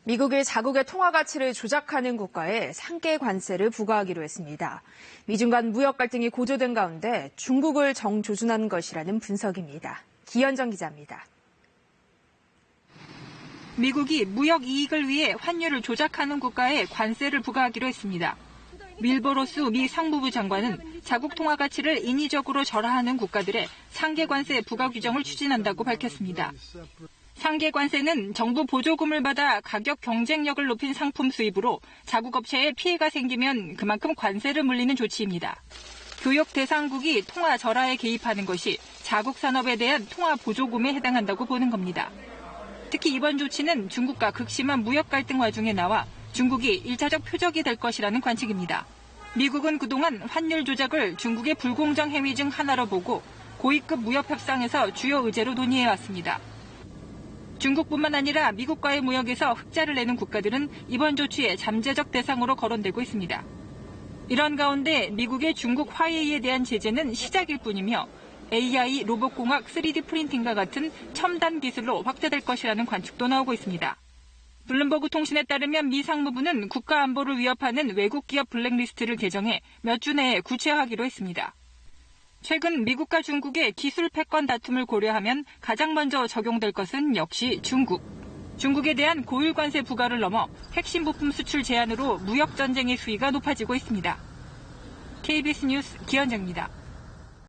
미국이 자국의 통화 가치를 조작하는 국가에 상계 관세를 부과하기로 했습니다. 미중 간 무역 갈등이 고조된 가운데 중국을 정조준한 것이라는 분석입니다. 기현정 기자입니다. 미국이 무역 이익을 위해 환율을 조작하는 국가에 관세를 부과하기로 했습니다. 윌버 로스 미 상무부 장관은 자국 통화 가치를 인위적으로 절하하는 국가들의 상계 관세 부과 규정을 추진한다고 밝혔습니다. 상계 관세는 정부 보조금을 받아 가격 경쟁력을 높인 상품 수입으로 자국 업체에 피해가 생기면 그만큼 관세를 물리는 조치입니다. 교역 대상국이 통화 절하에 개입하는 것이 자국 산업에 대한 통화 보조금에 해당한다고 보는 겁니다. 특히 이번 조치는 중국과 극심한 무역 갈등 와중에 나와 중국이 1차적 표적이 될 것이라는 관측입니다. 미국은 그동안 환율 조작을 중국의 불공정 행위 중 하나로 보고 고위급 무역 협상에서 주요 의제로 논의해왔습니다. 중국뿐만 아니라 미국과의 무역에서 흑자를 내는 국가들은 이번 조치의 잠재적 대상으로 거론되고 있습니다. 이런 가운데 미국의 중국 화웨이에 대한 제재는 시작일 뿐이며 AI, 로봇공학, 3D 프린팅과 같은 첨단 기술로 확대될 것이라는 관측도 나오고 있습니다. 블룸버그 통신에 따르면 미 상무부는 국가 안보를 위협하는 외국 기업 블랙리스트를 개정해 몇 주 내에 구체화하기로 했습니다. 최근 미국과 중국의 기술 패권 다툼을 고려하면 가장 먼저 적용될 것은 역시 중국. 중국에 대한 고율 관세 부과를 넘어 핵심 부품 수출 제한으로 무역 전쟁의 수위가 높아지고 있습니다. KBS 뉴스 기현정입니다.